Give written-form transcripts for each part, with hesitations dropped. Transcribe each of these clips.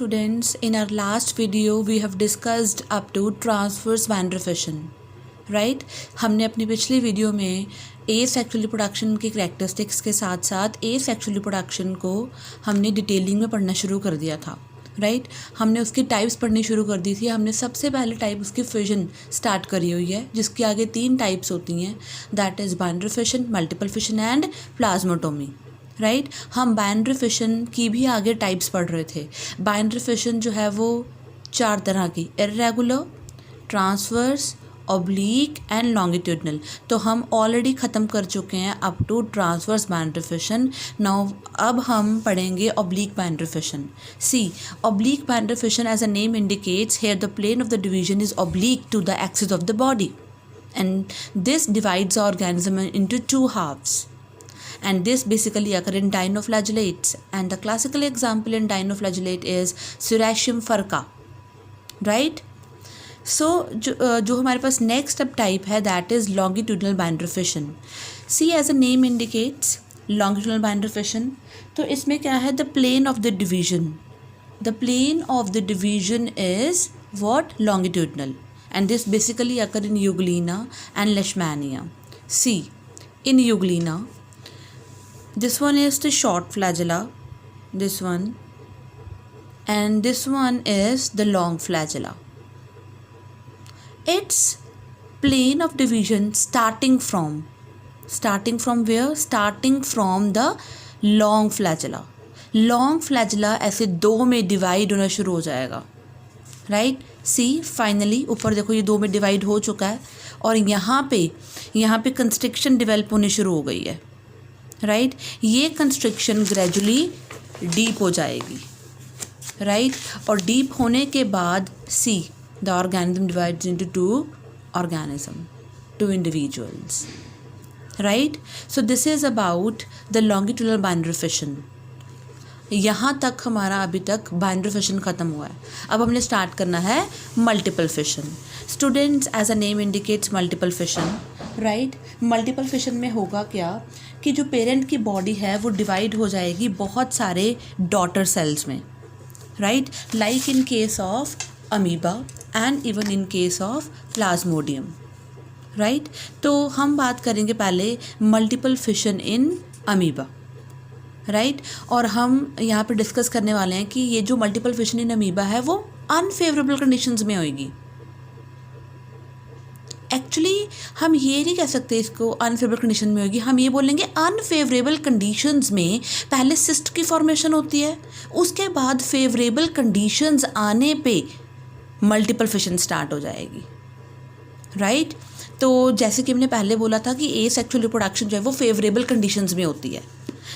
students, in our last video we have discussed up to transverse van der Waals, right हमने अपनी पिछली video में ए sexual reproduction की characteristics के साथ साथ ए सेक्सुअल रिप्रोडक्शन को हमने डिटेलिंग में पढ़ना शुरू कर दिया था, राइट हमने उसकी टाइप्स पढ़नी शुरू कर दी थी। हमने सबसे पहले टाइप उसकी फिशन स्टार्ट करी हुई है, जिसके आगे 3 टाइप्स होती हैं, that is binary fission, multiple fission and plasmotomy, right हम बाइनरी फिशन की भी आगे टाइप्स पढ़ रहे थे। बाइनरी फिशन जो है वो 4 तरह की, irregular, transverse, oblique and longitudinal. तो हम ऑलरेडी ख़त्म कर चुके हैं up to transverse binary fission. Now अब हम पढ़ेंगे oblique binary fission. See oblique binary fission as a name indicates here the plane of the division is oblique to the axis of the body and this divides the organism into 2 halves, and this basically occur in dinoflagellates, and the classical example in dinoflagellate is Serratium furca, right? So जो हमारे पास next अब type है that is longitudinal binary fission. See as a name indicates longitudinal binary fission, तो इसमें क्या है, the plane of the division, the plane of the division is what, longitudinal, and this basically occur in Euglena and Leishmania. See, in Euglena, this one is the short flagella, this one, and this one is the long flagella. Its plane of division starting from where? Starting from the long flagella. Long flagella ऐसे 2 में divide होना शुरू हो जाएगा, right सी finally ऊपर देखो ये 2 में डिवाइड हो चुका है, और यहाँ पे कंस्ट्रिक्शन डेवलप होनी शुरू हो गई है, राइट ये कंस्ट्रिक्शन ग्रेजुअली डीप हो जाएगी, राइट और डीप होने के बाद see the organism divides into 2 individuals, right so this is about the longitudinal binary fission. यहाँ तक हमारा अभी तक बाइनरी फिशन ख़त्म हुआ है। अब हमने स्टार्ट करना है multiple fission. Students as a name indicates multiple fission, right multiple fission में होगा क्या कि जो पेरेंट की बॉडी है वो डिवाइड हो जाएगी बहुत सारे डॉटर सेल्स में, right like in case of amoeba and even in case of Plasmodium, right तो हम बात करेंगे पहले multiple fission in amoeba, right और हम यहाँ पे डिस्कस करने वाले हैं कि ये जो मल्टीपल फिशन इन अमीबा है वो अनफेवरेबल कंडीशंस में होएगी। एक्चुअली हम ये नहीं कह सकते इसको अनफेवरेबल कंडीशन में होगी, हम ये बोलेंगे अनफेवरेबल कंडीशंस में पहले सिस्ट की फॉर्मेशन होती है, उसके बाद फेवरेबल कंडीशंस आने पे मल्टीपल फिशन स्टार्ट हो जाएगी, राइट तो जैसे कि हमने पहले बोला था कि ए सेक्सुअल रिप्रोडक्शन जो है वो फेवरेबल कंडीशंस में होती है,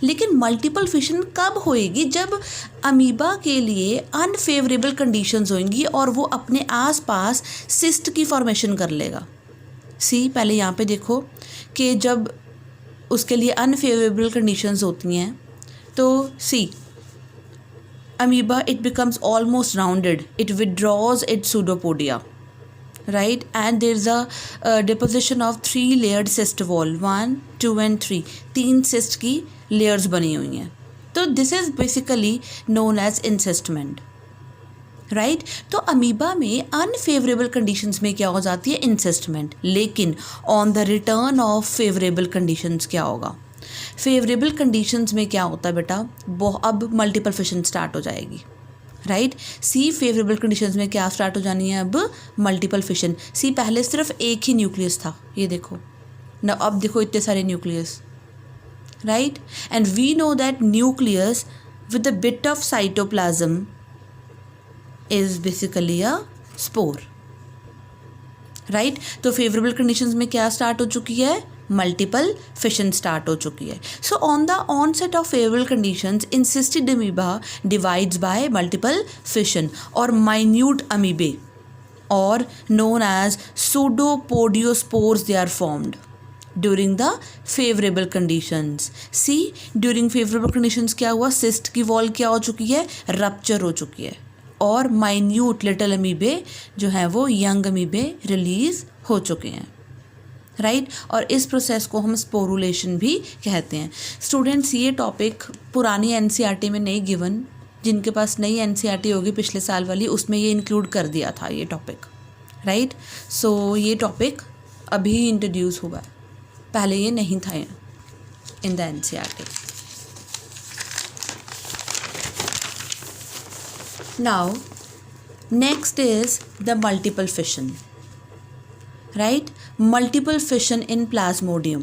लेकिन मल्टीपल फिशन कब होएगी, जब अमीबा के लिए अनफेवरेबल कंडीशंस होंगी और वो अपने आसपास सिस्ट की फॉर्मेशन कर लेगा। सी पहले यहाँ पे देखो कि जब उसके लिए अनफेवरेबल कंडीशंस होती हैं तो see amoeba it becomes almost rounded, it withdraws it pseudopodia, right and there is a deposition of 3 layered cyst wall, 1 2 and 3 3 cyst की layers बनी हुई हैं, तो this is basically known as encystment, right तो amoeba में unfavourable conditions में क्या हो जाती है, इंसिस्टमेंट, लेकिन on the return of favourable conditions क्या होगा, फेवरेबल कंडीशंस में क्या होता है बेटा, अब मल्टीपल फिशन स्टार्ट हो जाएगी, राइट सी फेवरेबल कंडीशंस में क्या स्टार्ट हो जानी है, अब मल्टीपल फिशन। सी पहले सिर्फ एक ही न्यूक्लियस था, ये देखो ना, अब देखो इतने सारे nucleus, right and we know that nucleus with a bit of cytoplasm is basically a spore, right तो फेवरेबल कंडीशंस में क्या स्टार्ट हो चुकी है, मल्टीपल फिशन स्टार्ट हो चुकी है। So on the onset of favourable conditions encysted amoeba divides by multiple fission और माइन्यूट अमीबे और known as pseudopodiospores they are formed during the favorable conditions. See during favorable conditions क्या हुआ, cyst की wall क्या हो चुकी है, rupture हो चुकी है और माइन्यूट लिटिल अमीबे जो है वो यंग अमीबे रिलीज हो चुके हैं, राइट और इस प्रोसेस को हम स्पोरुलेशन भी कहते हैं। स्टूडेंट्स ये टॉपिक पुरानी एनसीईआरटी में नहीं गिवन, जिनके पास नई NCERT होगी पिछले साल वाली, उसमें ये इंक्लूड कर दिया था ये टॉपिक, राइट। सो ये टॉपिक अभी इंट्रोड्यूस हुआ है, पहले ये नहीं था in the NCERT। Now next is the multiple fission, right. Multiple fission in Plasmodium.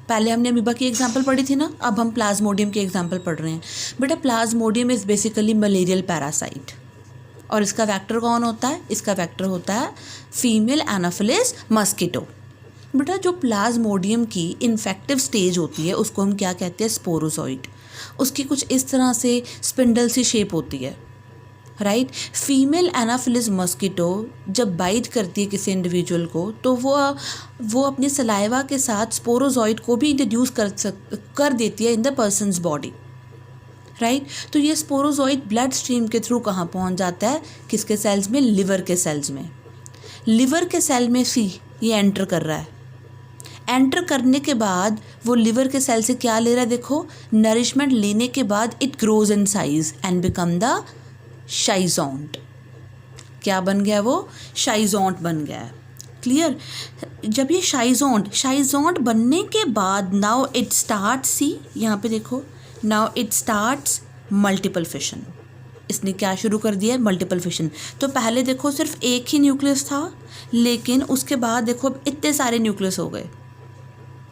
पहले हमने अमीबा की एग्जांपल पढ़ी थी ना, अब हम प्लाज्मोडियम की एग्जांपल पढ़ रहे हैं। बेटा Plasmodium is basically malarial parasite, और इसका वेक्टर कौन होता है? इसका वेक्टर होता है फीमेल एनाफिलिस मस्कीटो। बेटा जो प्लाज्मोडियम की इन्फेक्टिव स्टेज होती है उसको हम क्या कहते हैं? स्पोरोजोइट। उसकी कुछ इस तरह से स्पिंडल सी शेप होती है, राइट। फीमेल एनाफिलिस मस्कीटो जब बाइट करती है किसी इंडिविजुअल को तो वो अपनी सलाइवा के साथ स्पोरोजोइट को भी इंट्रोड्यूस कर देती है in the persons body, right. तो ये स्पोरोजोइट ब्लड स्ट्रीम के थ्रू कहाँ पहुँच जाता है? किसके सेल्स में? लिवर के सेल्स में। लिवर के सेल में ये एंटर कर रहा है। एंटर करने के बाद वो लिवर के सेल से क्या ले रहा है? देखो, नरिशमेंट लेने के बाद it grows in size and become the schizont. क्या बन गया? वो शाइजोंट बन गया है। क्लियर? जब ये शाइजोंट बनने के बाद नाउ इट स्टार्ट, सी यहाँ पे देखो, now it starts multiple fission. इसने क्या शुरू कर दिया है? Multiple fission. तो पहले देखो सिर्फ एक ही न्यूक्लियस था, लेकिन उसके बाद देखो इतने सारे न्यूक्लियस हो गए,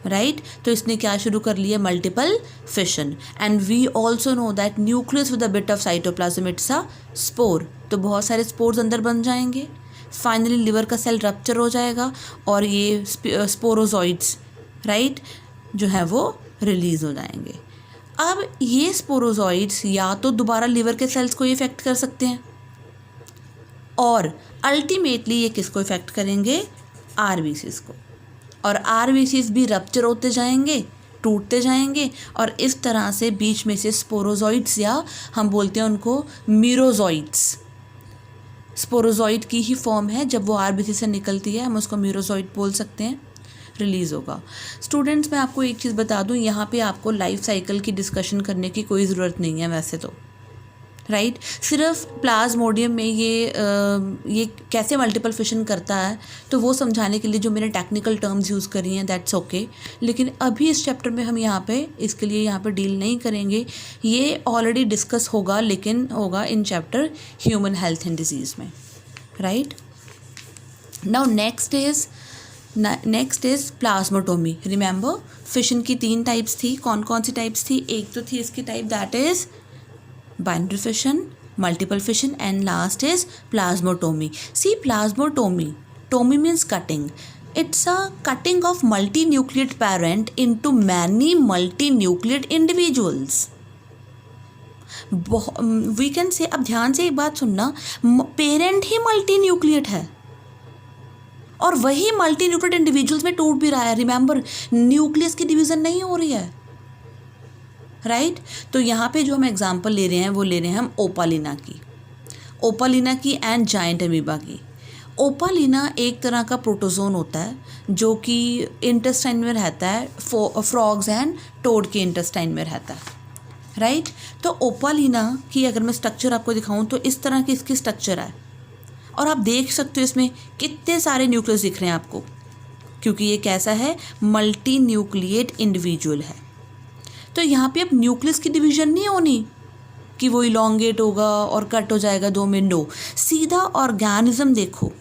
राइट। तो इसने क्या शुरू कर लिया? Multiple fission. And we also know that nucleus with a bit of cytoplasm it's a spore. तो बहुत सारे स्पोर्स अंदर बन जाएंगे, फाइनली लिवर का सेल रप्चर हो जाएगा और ये स्पोरोजोइड्स, राइट, जो है वो रिलीज हो जाएंगे। अब ये स्पोरोजोइड्स या तो दोबारा लिवर के सेल्स को इफेक्ट कर सकते हैं, और अल्टीमेटली ये किसको इफेक्ट करेंगे? RBCs को। और RBCs भी रप्चर होते जाएंगे, टूटते जाएंगे, और इस तरह से बीच में से स्पोरोजोइड्स, या हम बोलते हैं उनको मीरोजोइड्स, स्पोरोजोइड की ही फॉर्म है, जब वो RBC से निकलती है हम उसको मीरोजोइड बोल सकते हैं, रिलीज़ होगा। स्टूडेंट्स, मैं आपको एक चीज़ बता दूं, यहाँ पे आपको लाइफ साइकिल की डिस्कशन करने की कोई ज़रूरत नहीं है वैसे तो, राइट। सिर्फ प्लाज्मोडियम में ये कैसे मल्टीपल फिशन करता है तो वो समझाने के लिए जो मैंने टेक्निकल टर्म्स यूज़ करी हैं, दैट्स ओके। लेकिन अभी इस चैप्टर में हम यहाँ पे इसके लिए यहाँ पे डील नहीं करेंगे, ये ऑलरेडी डिस्कस होगा, लेकिन होगा in chapter human health and disease में, right. Now next is plasmotomy. Remember, fission की 3 टाइप्स थी। कौन कौन सी टाइप्स थी? एक तो थी इसकी type that is binary fission, multiple fission, and last is plasmotomy. See, tomy means cutting. It's a cutting of multinucleate parent into many multinucleate individuals. We can say, अब ध्यान से एक बात सुनना, पेरेंट ही मल्टीन्यूक्लिएट है और वही मल्टीन्यूक्लिएट इंडिविजुअल्स में टूट भी रहा है। रिमेंबर, न्यूक्लियस की डिवीज़न नहीं हो रही है, राइट। तो यहाँ पे जो हम एग्जांपल ले रहे हैं वो ले रहे हैं हम ओपालिना की एंड जायंट अमीबा की। ओपालिना एक तरह का प्रोटोजोन होता है जो कि इंटेस्टाइन में रहता है, फ्रॉग्स एंड टोड के इंटेस्टाइन में रहता है, राइट। तो ओपालिना की अगर मैं स्ट्रक्चर आपको दिखाऊं तो इस तरह की इसकी स्ट्रक्चर है, और आप देख सकते हो इसमें कितने सारे न्यूक्लियस दिख रहे हैं आपको, क्योंकि ये कैसा है? मल्टी न्यूक्लिएट इंडिविजुअल है। तो यहाँ पे अब न्यूक्लियस की डिवीजन नहीं होनी कि वो इलोंगेट होगा और कट हो जाएगा 2 में, नो, सीधा ऑर्गेनिज्म देखो,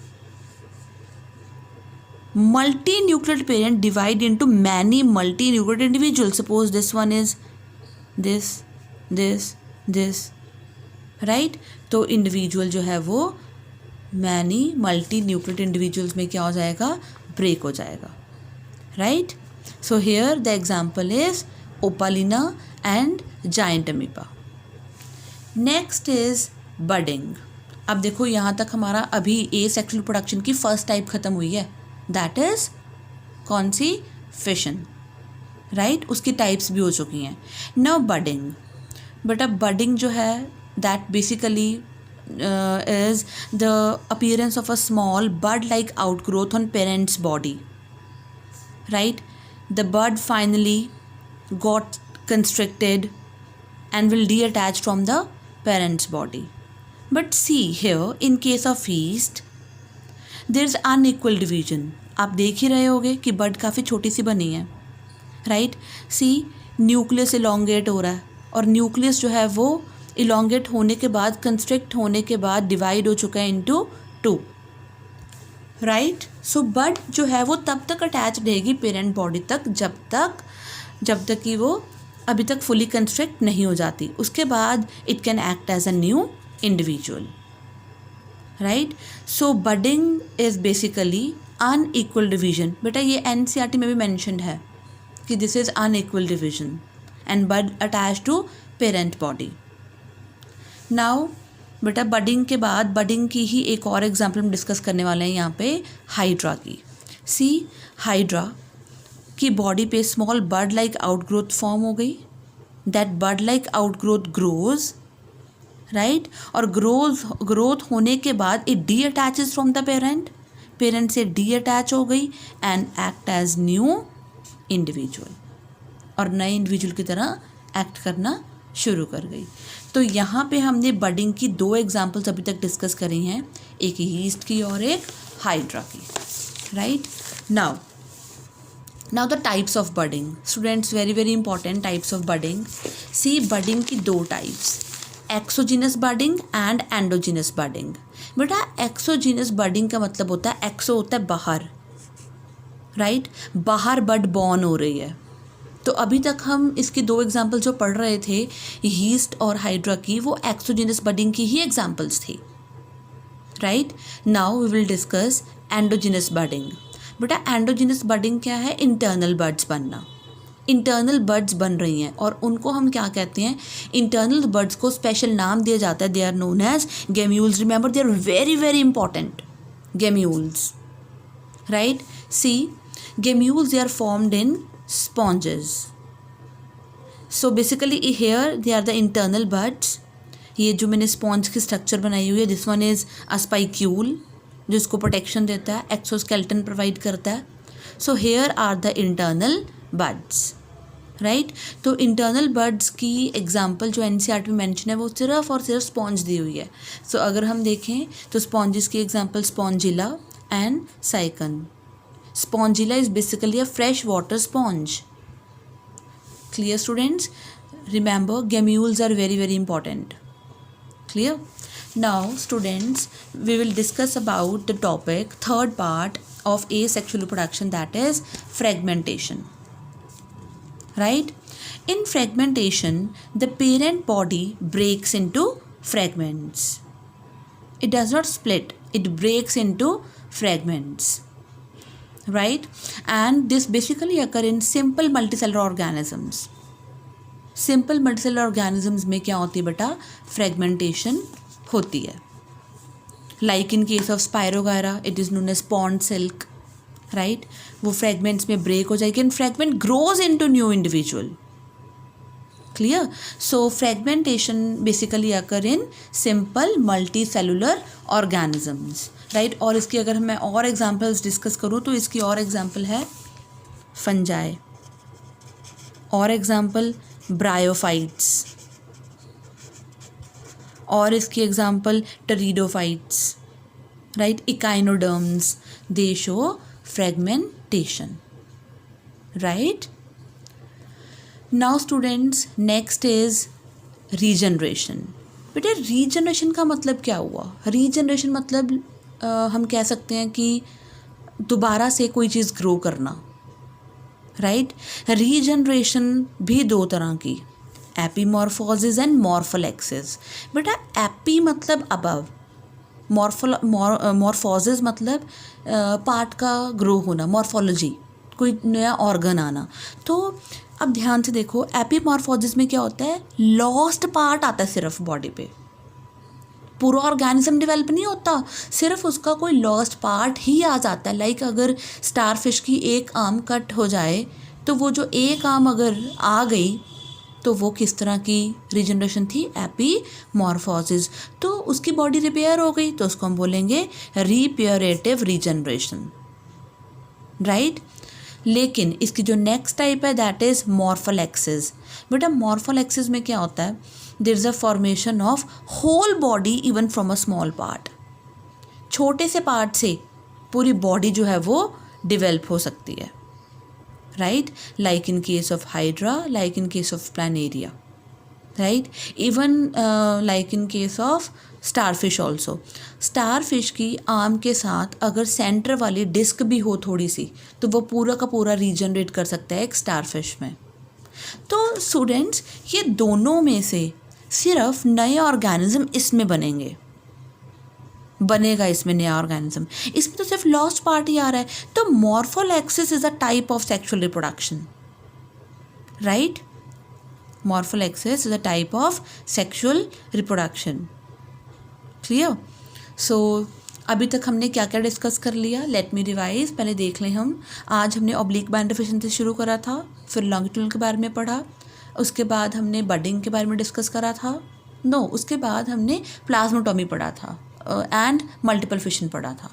multi nucleate parent divide into many multi nucleate individual. Suppose this one is this, right. तो इंडिविजुअल जो है वो मैनी मल्टी न्यूक्लिएट इंडिविजुअल्स में क्या हो जाएगा? ब्रेक हो जाएगा, right. So here the example is Opalina and giant amoeba. Next is budding. अब देखो यहाँ तक हमारा अभी एसेक्सुअल प्रोडक्शन की फर्स्ट टाइप खत्म हुई है, दैट इज कौन सी? Fission, right. उसकी टाइप्स भी हो चुकी हैं। Now budding. बट अब बडिंग जो है that basically is the appearance of a small bud-like outgrowth on parent's body, right? The bud finally got constricted and will detach from the parent's body. But see here, in case of yeast, there is unequal division. आप देख ही रहे होगे कि बड काफ़ी छोटी सी बनी है, right. सी, nucleus elongate हो रहा है और न्यूक्लियस जो है वो इलोंगेट होने के बाद, कंस्ट्रिक्ट होने के बाद डिवाइड हो चुका है इनटू 2, राइट. सो बड जो है वो तब तक अटैच रहेगी पेरेंट बॉडी तक जब तक कि वो अभी तक फुली कंस्ट्रिक्ट नहीं हो जाती. उसके बाद it can act as a new individual, right. So budding is basically unequal division. बेटा ये NCERT में भी मैंशनड है कि this is unequal division and bud attach to parent body. Now बेटा बडिंग के बाद, बडिंग की ही एक और एग्जाम्पल हम डिस्कस करने वाले हैं यहाँ पे, हाइड्रा की. सी, हाइड्रा की बॉडी पे small bird like outgrowth form हो गई. That bird like outgrowth grows, right. और ग्रोथ होने के बाद it detaches from the parent से डी अटैच हो गई and act as new individual, और नए इंडिविजुअल की तरह एक्ट करना शुरू कर गई. तो यहाँ पे हमने बडिंग की 2 एग्जाम्पल्स अभी तक डिस्कस करी हैं, एक यीस्ट की और एक हाइड्रा की, right. Now the types of budding. Students, very very important, types of budding. See, budding की 2 types, exogenous budding and endogenous budding. बेटा एक्सोजीनस बडिंग का मतलब होता है, एक्सो होता है बाहर, राइट. बाहर बड बॉर्न हो रही है. तो अभी तक हम इसकी 2 एग्जाम्पल जो पढ़ रहे थे, यीस्ट और हाइड्रा की, वो एक्सोजीनस बडिंग की ही एग्जाम्पल्स थी, right. Now we will discuss endogenous budding. बेटा एंडोजीनस बडिंग क्या है? इंटरनल बड्स बनना. इंटरनल बड्स बन रही हैं और उनको हम क्या कहते हैं? इंटरनल बड्स को स्पेशल नाम दिया जाता है, they are known as gemmules. Remember, they are very very important, gemmules, right. See, gemmules they are formed in sponges. So basically here they are the internal buds. ये जो मैंने sponge की structure बनाई हुई है, this one is a spicule, जो इसको protection देता है, एक्सोस्केलेटन प्रोवाइड करता है. So here are the internal buds, right. तो इंटरनल बड्स की एग्जाम्पल जो NCERT में मेंशन है वो सिर्फ और सिर्फ स्पॉन्ज दी हुई है. सो अगर हम देखें तो स्पॉन्जेस की example Spongilla and Sycon. Spongilla is basically a fresh water sponge. Clear, students? Remember, gemmules are very very important. Clear? Now students, we will discuss about the topic, third part of asexual reproduction, that is fragmentation, right. In fragmentation, the parent body breaks into fragments. It does not split, it breaks into fragments, right. And this basically occur in simple multicellular organisms. Simple multicellular organisms में क्या होती है बेटा? Fragmentation होती है. Like in case of spirogyra, it is known as pond silk, right. वो fragments में break हो जाएगी and fragment grows into new individual. Clear? So fragmentation basically occur in simple multicellular organisms, right. और इसकी अगर मैं और एग्जांपल्स डिस्कस करूँ तो इसकी और एग्जांपल है फंजाई, और एग्जांपल ब्रायोफाइट्स, और इसकी example pteridophytes, right. Echinoderms, they show fragmentation, right. Now students, next is regeneration. बेटा रीजनरेशन का मतलब क्या हुआ? रीजनरेशन मतलब हम कह सकते हैं कि दोबारा से कोई चीज़ ग्रो करना, राइट. रीजनरेशन भी 2 तरह की, एपीमॉर्फोसिस एंड मॉर्फोलेक्सिस. बेटा एपी मतलब अबव, मॉर्फोसिस मतलब पार्ट का ग्रो होना, मॉर्फोलॉजी, कोई नया ऑर्गन आना. तो अब ध्यान से देखो, एपीमॉर्फोसिस में क्या होता है? लॉस्ट पार्ट आता है सिर्फ बॉडी पे, पूरा ऑर्गेनिज्म डेवलप नहीं होता, सिर्फ उसका कोई लॉस्ट पार्ट ही आ जाता है. लाइक अगर स्टारफिश की एक आर्म कट हो जाए तो वो जो एक आर्म अगर आ गई तो वो किस तरह की रीजनरेशन थी? एपीमॉर्फोसिस. तो उसकी बॉडी रिपेयर हो गई तो उसको हम बोलेंगे रिपेयरेटिव रीजनरेशन, राइट. लेकिन इसकी जो नेक्स्ट टाइप है दैट इज़ मॉर्फोलेक्सिस. बेटा मॉर्फोलेक्सिस में क्या होता है? There is a formation of whole body even from a small part. छोटे से पार्ट से पूरी बॉडी जो है वो डिवेल्प हो सकती है, right, like in case of hydra, like in case of Planaria, right, even like in case of starfish also. Starfish की आर्म के साथ अगर सेंटर वाली डिस्क भी हो थोड़ी सी, तो वो पूरा का पूरा रीजनरेट कर सकता है एक स्टारफिश में. तो स्टूडेंट्स, ये दोनों में से सिर्फ नए ऑर्गेनिज्म इसमें बनेगा इसमें नया ऑर्गेनिज्म. इसमें तो सिर्फ लॉस्ट पार्ट ही आ रहा है. तो morphallaxis is a type of sexual reproduction, right. Morphallaxis is a type of sexual reproduction. Clear. So अभी तक हमने क्या क्या डिस्कस कर लिया, लेट मी रिवाइज. पहले देख लें हम. आज हमने ऑब्लिक बैंड डिफिशिएंसी शुरू करा था, फिर लॉन्गिट्यूडनल के बारे में पढ़ा, उसके बाद हमने बडिंग के बारे में डिस्कस करा था. उसके बाद हमने प्लाज्मोटॉमी पढ़ा था एंड मल्टीपल फिशन पढ़ा था,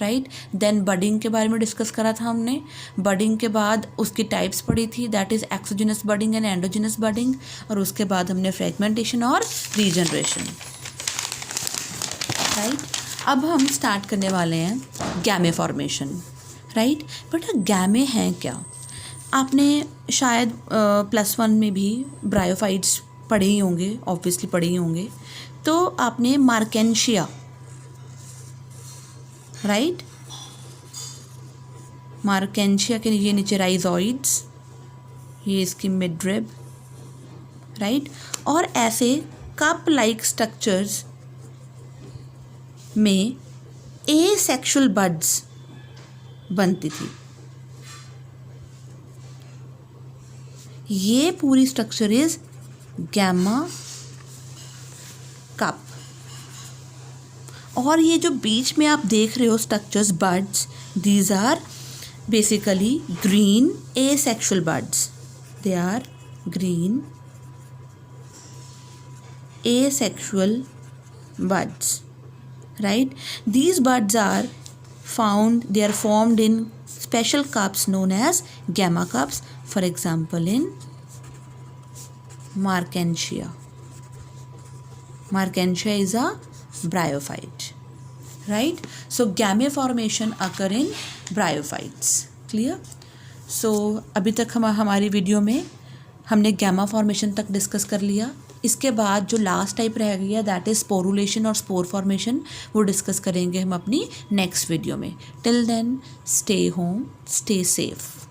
राइट. देन बडिंग के बारे में डिस्कस करा था हमने. बडिंग के बाद उसकी टाइप्स पढ़ी थी, that is exogenous budding and endogenous budding. और उसके बाद हमने फ्रेगमेंटेशन और रीजनरेशन, राइट. अब हम स्टार्ट करने वाले हैं गैमे फॉर्मेशन, राइट. बेटा गैमे हैं क्या? आपने शायद +1 में भी ब्रायोफाइट्स पढ़े ही होंगे, ऑब्वियसली पढ़े ही होंगे. तो आपने मार्केंशिया, राइट, मार्केंशिया के ये नीचे राइजॉइड्स, ये इसकी मिडरिब, राइट. और ऐसे कप लाइक स्ट्रक्चर्स में एसेक्सुअल बड्स बनती थी. ये पूरी स्ट्रक्चर इज गैमा कप. और ये जो बीच में आप देख रहे हो structures buds, these are basically green asexual buds. They are green asexual buds, right? These buds are they are formed in special cups known as gamma cups, for example in Markensia. Markensia is a bryophyte, right? So gamma formation occur in bryophytes. Clear? So अभी तक हमारी video में हमने gamma formation तक discuss कर लिया. इसके बाद जो लास्ट टाइप रह गया दैट इज़ स्पोरुलेशन और स्पोर फॉर्मेशन, वो डिस्कस करेंगे हम अपनी नेक्स्ट वीडियो में. Till then stay home, stay safe.